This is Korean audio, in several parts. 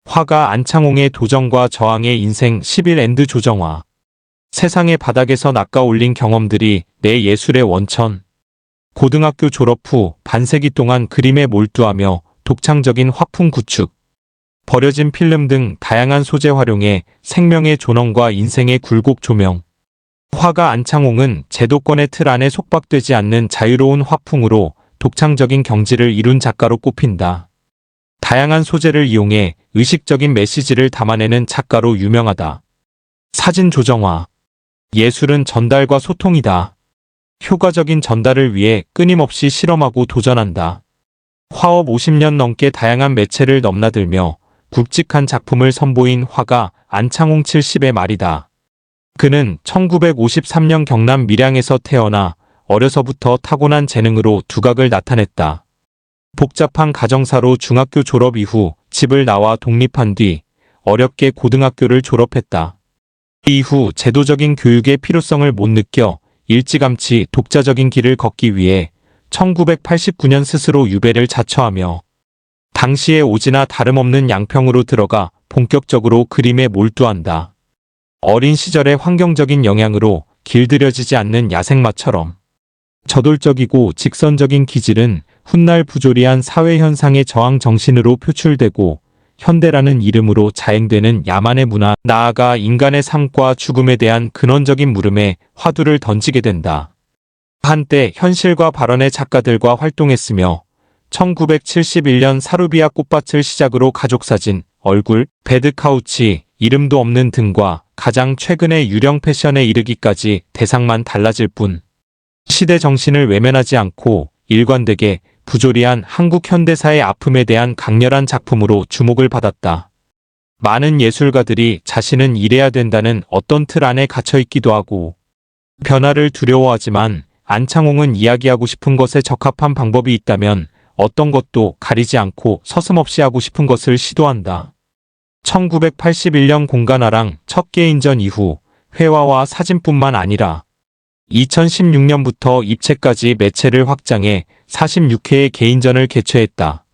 화가 안창홍의 도전과 저항의 인생 11엔드 조정화. 세상의 바닥에서 낚아올린 경험들이 내 예술의 원천. 고등학교 졸업 후 반세기 동안 그림에 몰두하며 독창적인 화풍 구축. 버려진 필름 등 다양한 소재 활용해 생명의 존엄과 인생의 굴곡 조명. 화가 안창홍은 제도권의 틀 안에 속박되지 않는 자유로운 화풍으로 독창적인 경지를 이룬 작가로 꼽힌다. 다양한 소재를 이용해 의식적인 메시지를 담아내는 작가로 유명하다. 사진 조정화. 예술은 전달과 소통이다. 효과적인 전달을 위해 끊임없이 실험하고 도전한다. 화업 50년 넘게 다양한 매체를 넘나들며 굵직한 작품을 선보인 화가 안창홍 70의 말이다. 그는 1953년 경남 밀양에서 태어나 어려서부터 타고난 재능으로 두각을 나타냈다. 복잡한 가정사로 중학교 졸업 이후 집을 나와 독립한 뒤 어렵게 고등학교를 졸업했다. 이후 제도적인 교육의 필요성을 못 느껴 일찌감치 독자적인 길을 걷기 위해 1989년 스스로 유배를 자처하며 당시의 오지나 다름없는 양평으로 들어가 본격적으로 그림에 몰두한다. 어린 시절의 환경적인 영향으로 길들여지지 않는 야생마처럼 저돌적이고 직선적인 기질은 훗날 부조리한 사회현상의 저항 정신으로 표출되고 현대라는 이름으로 자행되는 야만의 문화, 나아가 인간의 삶과 죽음에 대한 근원적인 물음에 화두를 던지게 된다. 한때 현실과 발언의 작가들과 활동했으며 1971년 사루비아 꽃밭을 시작으로 가족사진, 얼굴, 베드카우치, 이름도 없는 등과 가장 최근의 유령 패션에 이르기까지 대상만 달라질 뿐 시대 정신을 외면하지 않고 일관되게 부조리한 한국 현대사의 아픔에 대한 강렬한 작품으로 주목을 받았다. 많은 예술가들이 자신은 이래야 된다는 어떤 틀 안에 갇혀있기도 하고 변화를 두려워하지만 안창홍은 이야기하고 싶은 것에 적합한 방법이 있다면 어떤 것도 가리지 않고 서슴없이 하고 싶은 것을 시도한다. 1981년 공간화랑 첫 개인전 이후 회화와 사진뿐만 아니라 2016년부터 입체까지 매체를 확장해 46회의 개인전을 개최했다.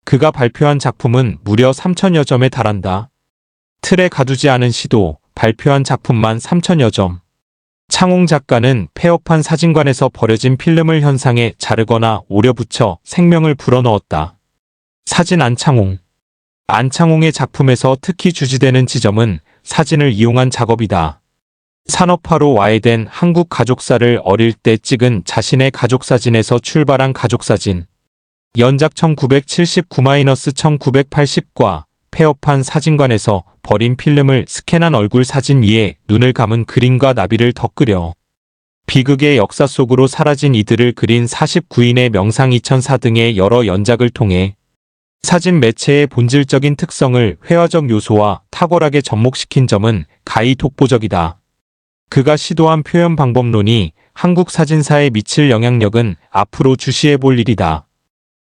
그가 발표한 작품은 무려 3,000여 점에 달한다. 틀에 가두지 않은 시도, 발표한 작품만 3,000여 점. 창홍 작가는 폐업한 사진관에서 버려진 필름을 현상에 자르거나 오려붙여 생명을 불어넣었다. 사진 안창홍. 안창홍의 작품에서 특히 주지되는 지점은 사진을 이용한 작업이다. 산업화로 와해된 한국 가족사를 어릴 때 찍은 자신의 가족사진에서 출발한 가족사진. 연작 1979-1980과 폐업한 사진관에서 버린 필름을 스캔한 얼굴 사진 위에 눈을 감은 그림과 나비를 덧그려 비극의 역사 속으로 사라진 이들을 그린 49인의 명상 2004 등의 여러 연작을 통해 사진 매체의 본질적인 특성을 회화적 요소와 탁월하게 접목시킨 점은 가히 독보적이다. 그가 시도한 표현 방법론이 한국 사진사에 미칠 영향력은 앞으로 주시해 볼 일이다.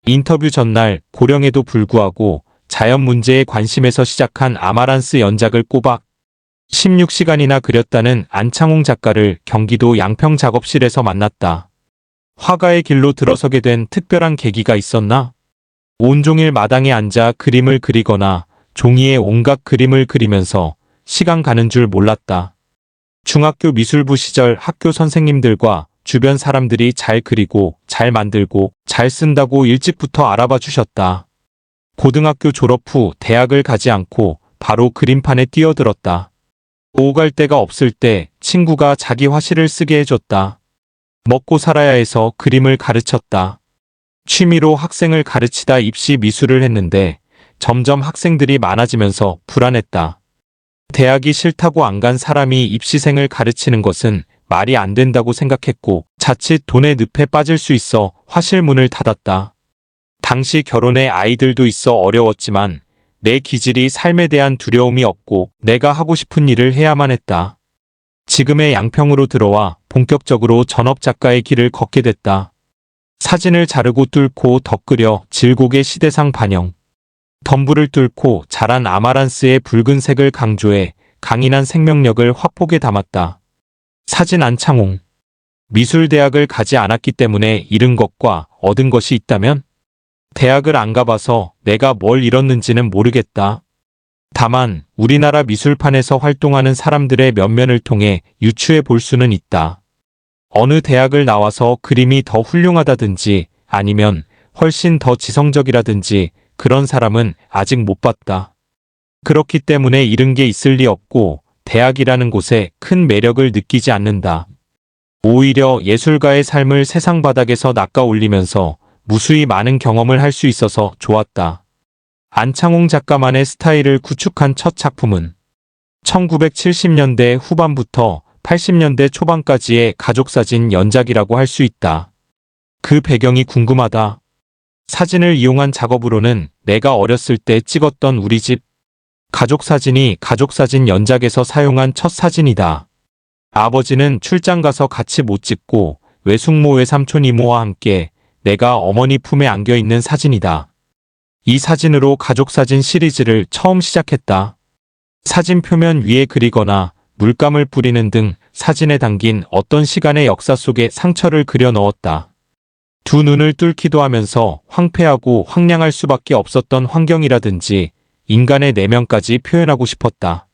인터뷰 전날 고령에도 불구하고 자연 문제에 관심에서 시작한 아마란스 연작을 꼬박 16시간이나 그렸다는 안창홍 작가를 경기도 양평 작업실에서 만났다. 화가의 길로 들어서게 된 특별한 계기가 있었나? 온종일 마당에 앉아 그림을 그리거나 종이에 온갖 그림을 그리면서 시간 가는 줄 몰랐다. 중학교 미술부 시절 학교 선생님들과 주변 사람들이 잘 그리고 잘 만들고 잘 쓴다고 일찍부터 알아봐 주셨다. 고등학교 졸업 후 대학을 가지 않고 바로 그림판에 뛰어들었다. 오갈 데가 없을 때 친구가 자기 화실을 쓰게 해줬다. 먹고 살아야 해서 그림을 가르쳤다. 취미로 학생을 가르치다 입시 미술을 했는데 점점 학생들이 많아지면서 불안했다. 대학이 싫다고 안 간 사람이 입시생을 가르치는 것은 말이 안 된다고 생각했고 자칫 돈의 늪에 빠질 수 있어 화실 문을 닫았다. 당시 결혼에 아이들도 있어 어려웠지만 내 기질이 삶에 대한 두려움이 없고 내가 하고 싶은 일을 해야만 했다. 지금의 양평으로 들어와 본격적으로 전업작가의 길을 걷게 됐다. 사진을 자르고 뚫고 덧그려 질곡의 시대상 반영. 덤불을 뚫고 자란 아마란스의 붉은색을 강조해 강인한 생명력을 화폭에 담았다. 사진 안창홍. 미술대학을 가지 않았기 때문에 잃은 것과 얻은 것이 있다면? 대학을 안 가봐서 내가 뭘 잃었는지는 모르겠다. 다만 우리나라 미술판에서 활동하는 사람들의 면면을 통해 유추해 볼 수는 있다. 어느 대학을 나와서 그림이 더 훌륭하다든지 아니면 훨씬 더 지성적이라든지 그런 사람은 아직 못 봤다. 그렇기 때문에 이른 게 있을 리 없고 대학이라는 곳에 큰 매력을 느끼지 않는다. 오히려 예술가의 삶을 세상 바닥에서 낚아 올리면서 무수히 많은 경험을 할 수 있어서 좋았다. 안창홍 작가만의 스타일을 구축한 첫 작품은 1970년대 후반부터 80년대 초반까지의 가족사진 연작이라고 할 수 있다. 그 배경이 궁금하다. 사진을 이용한 작업으로는 내가 어렸을 때 찍었던 우리 집 가족사진이 가족사진 연작에서 사용한 첫 사진이다. 아버지는 출장 가서 같이 못 찍고 외숙모 외삼촌 이모와 함께 내가 어머니 품에 안겨 있는 사진이다. 이 사진으로 가족사진 시리즈를 처음 시작했다. 사진 표면 위에 그리거나 물감을 뿌리는 등 사진에 담긴 어떤 시간의 역사 속에 상처를 그려 넣었다. 두 눈을 뚫기도 하면서 황폐하고 황량할 수밖에 없었던 환경이라든지 인간의 내면까지 표현하고 싶었다.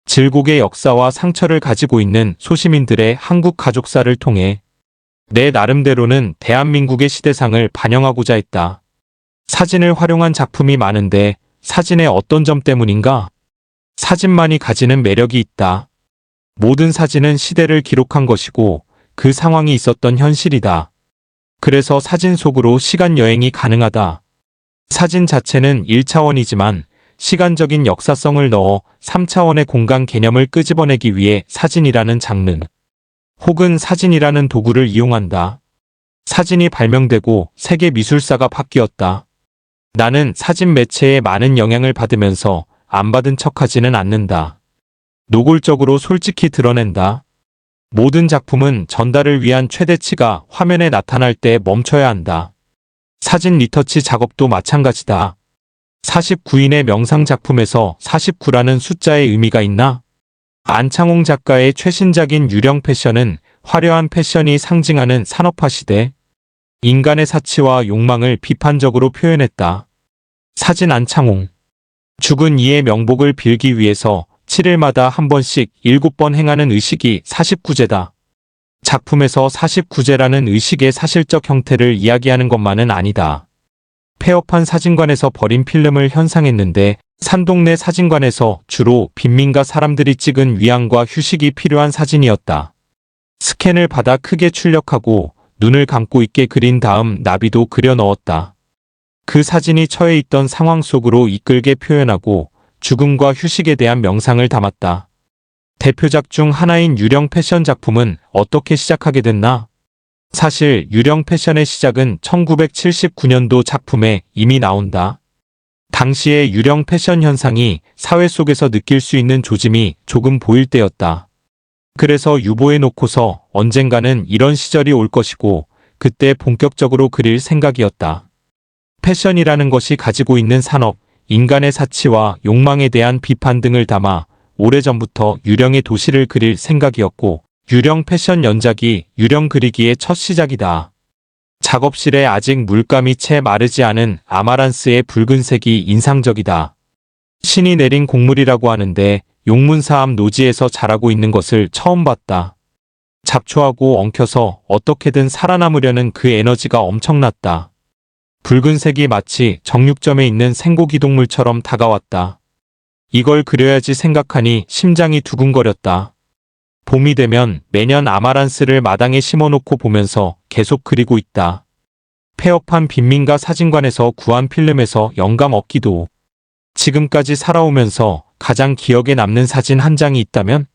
질곡의 역사와 상처를 가지고 있는 소시민들의 한국 가족사를 통해 내 나름대로는 대한민국의 시대상을 반영하고자 했다. 사진을 활용한 작품이 많은데 사진의 어떤 점 때문인가? 사진만이 가지는 매력이 있다. 모든 사진은 시대를 기록한 것이고 그 상황이 있었던 현실이다. 그래서 사진 속으로 시간 여행이 가능하다. 사진 자체는 1차원이지만 시간적인 역사성을 넣어 3차원의 공간 개념을 끄집어내기 위해 사진이라는 장르 혹은 사진이라는 도구를 이용한다. 사진이 발명되고 세계 미술사가 바뀌었다. 나는 사진 매체에 많은 영향을 받으면서 안 받은 척하지는 않는다. 노골적으로 솔직히 드러낸다. 모든 작품은 전달을 위한 최대치가 화면에 나타날 때 멈춰야 한다. 사진 리터치 작업도 마찬가지다. 49인의 명상작품에서 49라는 숫자의 의미가 있나? 안창홍 작가의 최신작인 유령 패션은 화려한 패션이 상징하는 산업화 시대, 인간의 사치와 욕망을 비판적으로 표현했다. 사진 안창홍. 죽은 이의 명복을 빌기 위해서 7일마다 한 번씩 7번 행하는 의식이 49제다. 작품에서 49제라는 의식의 사실적 형태를 이야기하는 것만은 아니다. 폐업한 사진관에서 버린 필름을 현상했는데 산동네 사진관에서 주로 빈민가 사람들이 찍은 위안과 휴식이 필요한 사진이었다. 스캔을 받아 크게 출력하고 눈을 감고 있게 그린 다음 나비도 그려 넣었다. 그 사진이 처해 있던 상황 속으로 이끌게 표현하고 죽음과 휴식에 대한 명상을 담았다. 대표작 중 하나인 유령 패션 작품은 어떻게 시작하게 됐나? 사실 유령 패션의 시작은 1979년도 작품에 이미 나온다. 당시의 유령 패션 현상이 사회 속에서 느낄 수 있는 조짐이 조금 보일 때였다. 그래서 유보해 놓고서 언젠가는 이런 시절이 올 것이고 그때 본격적으로 그릴 생각이었다. 패션이라는 것이 가지고 있는 산업, 인간의 사치와 욕망에 대한 비판 등을 담아 오래전부터 유령의 도시를 그릴 생각이었고 유령 패션 연작이 유령 그리기의 첫 시작이다. 작업실에 아직 물감이 채 마르지 않은 아마란스의 붉은색이 인상적이다. 신이 내린 곡물이라고 하는데 용문사암 노지에서 자라고 있는 것을 처음 봤다. 잡초하고 엉켜서 어떻게든 살아남으려는 그 에너지가 엄청났다. 붉은색이 마치 정육점에 있는 생고기 동물처럼 다가왔다. 이걸 그려야지 생각하니 심장이 두근거렸다. 봄이 되면 매년 아마란스를 마당에 심어놓고 보면서 계속 그리고 있다. 폐업한 빈민가 사진관에서 구한 필름에서 영감 얻기도. 지금까지 살아오면서 가장 기억에 남는 사진 한 장이 있다면?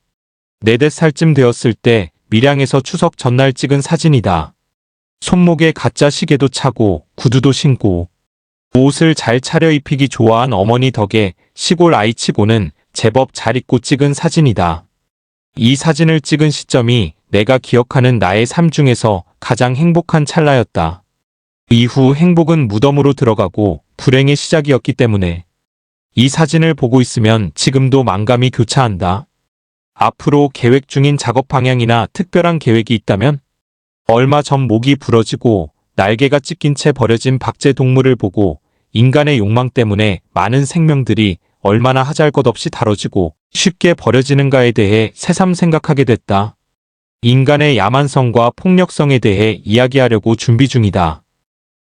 4살쯤 되었을 때 밀양에서 추석 전날 찍은 사진이다. 손목에 가짜 시계도 차고 구두도 신고 옷을 잘 차려입히기 좋아한 어머니 덕에 시골 아이치고는 제법 잘 입고 찍은 사진이다. 이 사진을 찍은 시점이 내가 기억하는 나의 삶 중에서 가장 행복한 찰나였다. 이후 행복은 무덤으로 들어가고 불행의 시작이었기 때문에 이 사진을 보고 있으면 지금도 만감이 교차한다. 앞으로 계획 중인 작업 방향이나 특별한 계획이 있다면? 얼마 전 목이 부러지고 날개가 찢긴 채 버려진 박제 동물을 보고 인간의 욕망 때문에 많은 생명들이 얼마나 하잘것없이 다뤄지고 쉽게 버려지는가에 대해 새삼 생각하게 됐다. 인간의 야만성과 폭력성에 대해 이야기하려고 준비 중이다.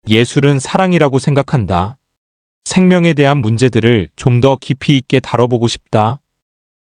예술은 사랑이라고 생각한다. 생명에 대한 문제들을 좀 더 깊이 있게 다뤄보고 싶다.